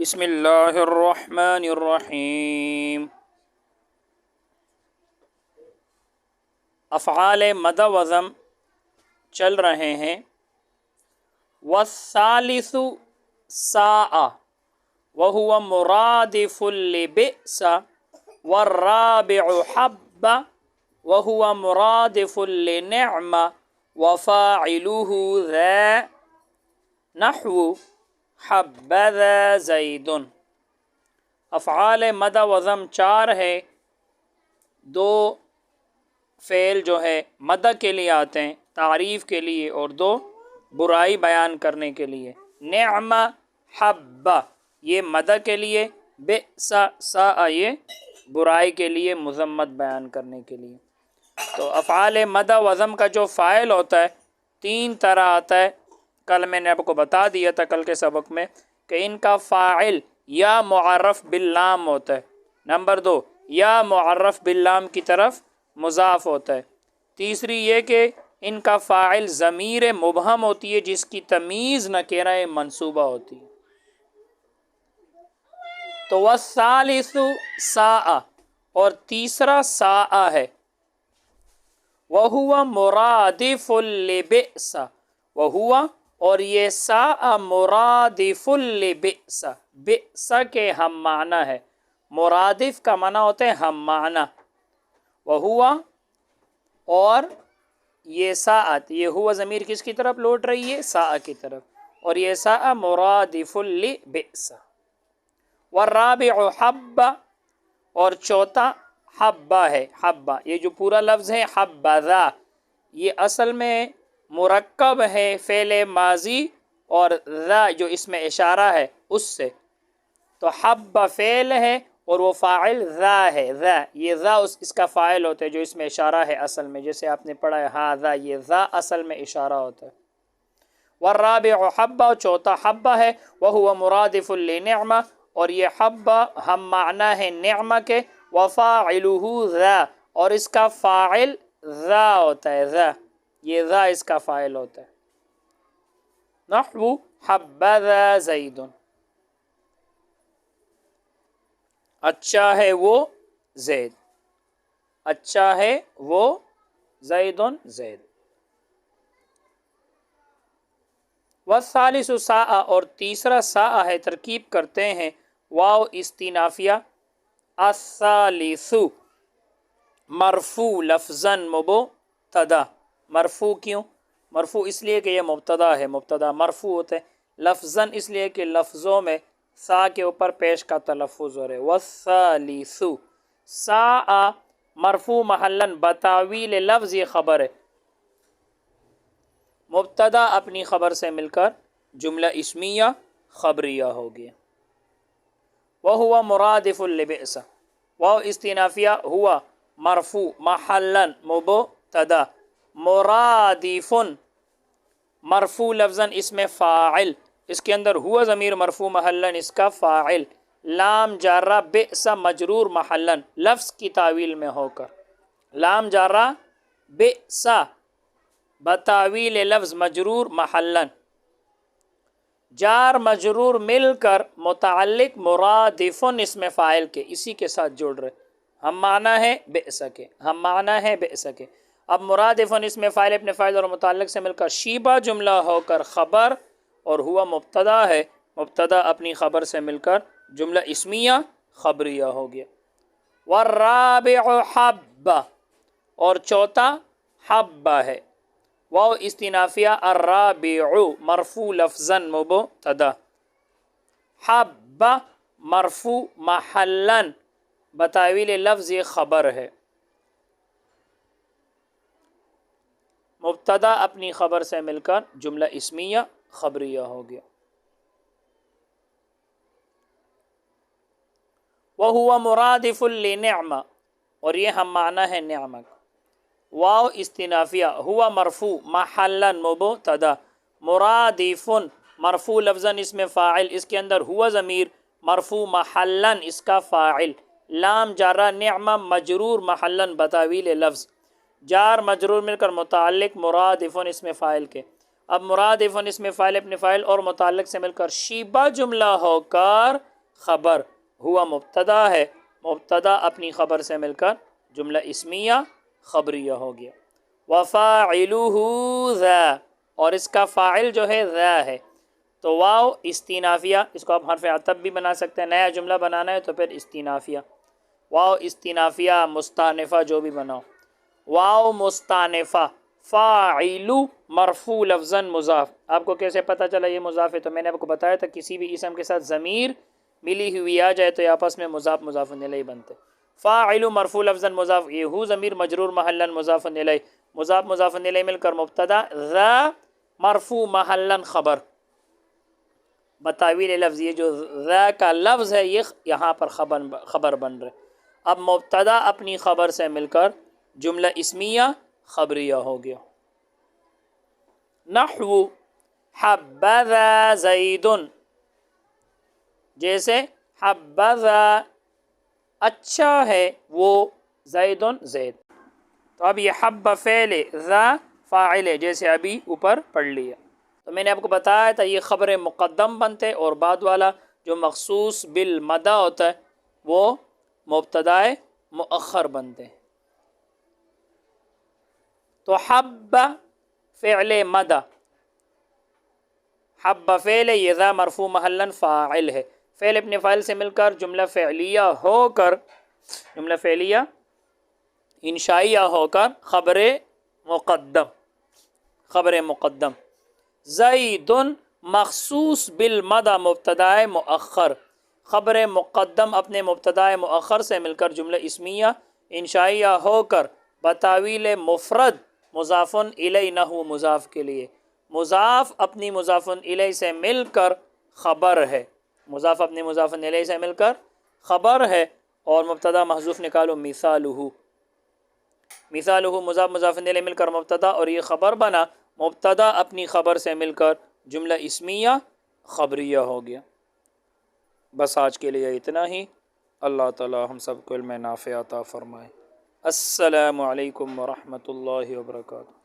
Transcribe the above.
بسم اللہ الرحمن الرحیم۔ افعال مد وضم چل رہے ہیں۔ والثالث ساء وهو مرادف لبئس، والرابع حب وهو مرادف لنعم، وفاعله ذا نحو حبذا زید۔ افعال مد وضم چار ہے، دو فعل جو ہے مدح کے لیے آتے ہیں، تعریف کے لیے، اور دو برائی بیان کرنے کے لیے۔ نعم حب یہ مدح کے لیے، بئس ساء یہ برائی کے لیے، مذمت بیان کرنے کے لیے۔ تو افعال مدح وضم کا جو فاعل ہوتا ہے تین طرح آتا ہے۔ کل میں نے آپ کو بتا دیا تھا کل کے سبق میں کہ ان کا فاعل یا معرف باللام ہوتا ہے، نمبر دو یا معرف باللام کی طرف مضاف ہوتا ہے، تیسری یہ کہ ان کا فاعل ضمیر مبہم ہوتی ہے جس کی تمیز نکرہ منصوبہ ہوتی ہے۔ تو والثالث ساء اور تیسرا ساء ہے، وہو مرادف لبئس، وہو اور یہ ساء مرادف لبئس، بئس کے ہم معنی ہے، مرادف کا معنی ہوتا ہے ہم معنی، وہو اور یہ ساءت، یہ ہوا ضمیر کس کی طرف لوٹ رہی ہے؟ ساء کی طرف، اور یہ ساء مرادف لبئس۔ والرابع حب اور چوتھا حبہ ہے، حبہ یہ جو پورا لفظ ہے حبذا یہ اصل میں مرکب ہے فعل ماضی اور ذا جو اس میں اشارہ ہے اس سے، تو حب فعل ہے اور وہ فاعل ذا ہے، ذا یہ ذا اس کا فاعل ہوتا ہے جو اس میں اشارہ ہے اصل میں، جیسے آپ نے پڑھا ہے ہاں ذا، یہ ذا اصل میں اشارہ ہوتا ہے۔ والرابع حب چوتھا حبہ ہے، وہو مرادف لنعمہ اور یہ حبہ ہم معنی ہے نعمہ کے، وفاعلہ ذا اور اس کا فاعل ذا ہوتا ہے، ذا یہ ذا اس کا فاعل ہوتا ہے۔ نحو حبذا زید، اچھا ہے وہ زید، اچھا ہے وہ زید، زید۔ والثالث ساء اور تیسرا ساء ہے، ترکیب کرتے ہیں واو استینافیہ، الثالث مرفوع لفظاً مبتدا، مرفوع کیوں؟ مرفوع اس لیے کہ یہ مبتدا ہے، مبتدا مرفوع ہوتے ہیں، لفظاً اس لیے کہ لفظوں میں سا کے اوپر پیش کا تلفظ ہو رہے۔ والثالث ساء مرفوع محلاً بتاویل لفظ یہ خبر ہے، مبتدا اپنی خبر سے مل کر جملہ اسمیہ خبریہ ہو گیا۔ وہو مرادف لبئس، واو استنافیہ ہوا مرفوع محلاً مبتدا، مرادف مرفوع لفظاً اس میں فاعل، اس کے اندر ہوا ضمیر مرفوع محلاً اس کا فاعل، لام جارہ بئس مجرور محلاً لفظ کی تعویل میں ہو کر، لام جارہ بئس بتاویل لفظ مجرور محلاً، جار مجرور مل کر متعلق مرادفن اس میں فاعل کے اسی کے ساتھ جوڑ رہے، ہم معنی ہے بئس کے، ہم معنی ہے بئس کے۔ اب مرادفن اس میں فاعل اپنے فاعل اور متعلق سے مل کر شیبہ جملہ ہو کر خبر، اور ہوا مبتدا ہے، مبتدا اپنی خبر سے مل کر جملہ اسمیہ خبریہ ہو گیا۔ والرابع حب اور چوتھا حب ہے، واو استنافیہ الرابع مرفوع لفظاً مبتدا، حب مرفوع محلاً بتاویل لفظ یہ خبر ہے، مبتدا اپنی خبر سے مل کر جملہ اسمیہ خبریہ ہو گیا۔ وہو مرادف لنعمہ اور یہ ہم معنی ہے نعمہ، واو استنافیہ ہوا مرفوع محلاً مبتدا، مرادف مرفوع لفظاً اس میں فاعل، اس کے اندر ہوا ضمیر مرفوع محلاً اس کا فاعل، لام جارہ نعمہ مجرور محلاً بتاویل لفظ، جار مجرور مل کر متعلق مرادف اس میں فاعل کے، اب مرادفن اس میں فاعل اپنے فاعل اور متعلق سے مل کر شیبہ جملہ ہو کر خبر، ہوا مبتدا ہے، مبتدا اپنی خبر سے مل کر جملہ اسمیہ خبریہ ہو گیا۔ وَفَاعِلُهُ ذَا، اور اس کا فاعل جو ہے ذا ہے، تو واو استینافیہ، اس کو آپ حرف عطف بھی بنا سکتے ہیں، نیا جملہ بنانا ہے تو پھر استینافیہ، واو استینافیہ مستانفہ جو بھی بناؤ، واو مستانفہ، فاعل مرفوع لفظاً مضاف، آپ کو کیسے پتہ چلا یہ مضاف ہے؟ تو میں نے آپ کو بتایا تھا کسی بھی اسم کے ساتھ ضمیر ملی ہوئی آ جائے تو یہ آپس میں مضاف مضاف الیہ بنتے۔ فاعل مرفوع لفظاً مضاف، یہ ہو ضمیر مجرور محلاً مضاف الیہ، مضاف مضاف الیہ مل کر مبتدا، ذا مرفوع محلاً خبر، بتاویل لفظ، یہ جو ذا کا لفظ ہے یہ یہاں پر خبر بن رہے۔ اب مبتدا اپنی خبر سے مل کر جملہ اسمیہ خبریہ ہو گیا۔ نحو حبذا زید، جیسے حبذا اچھا ہے وہ، زید زید، تو اب یہ حب فعل، ذا فاعل ہے، جیسے ابھی اوپر پڑھ لیا۔ تو میں نے آپ کو بتایا تھا یہ خبر مقدم بنتے اور بعد والا جو مخصوص بالمدہ ہوتا ہے وہ مبتدا مؤخر بنتے ہیں۔ تو حب فعل مدہ، حب فعل، یہ ذا مرفوع محلاً فاعل ہے، فعل اپنے فاعل سے مل کر جملہ فعلیہ ہو کر، جملہ فعلیہ انشائیہ ہو کر خبر مقدم، خبر مقدم۔ زید مخصوص بالمدہ مبتدا مؤخر، خبر مقدم اپنے مبتدا مؤخر سے مل کر جملہ اسمیہ انشائیہ ہو کر بتاویل مفرد مضاف الیہ نحو مضاف کے لیے، مضاف اپنی مضاف الیہ سے مل کر خبر ہے، مضاف اپنی مضاف الیہ سے مل کر خبر ہے، اور مبتدا محذوف نکالو مثالہ، مثالہ مضاف مضاف الیہ مل کر مبتدا اور یہ خبر بنا، مبتدا اپنی خبر سے مل کر جملہ اسمیہ خبریہ ہو گیا۔ بس آج کے لیے اتنا ہی، اللہ تعالی ہم سب کو علم نافع عطا فرمائے۔ السلام علیکم ورحمۃ اللہ وبرکاتہ۔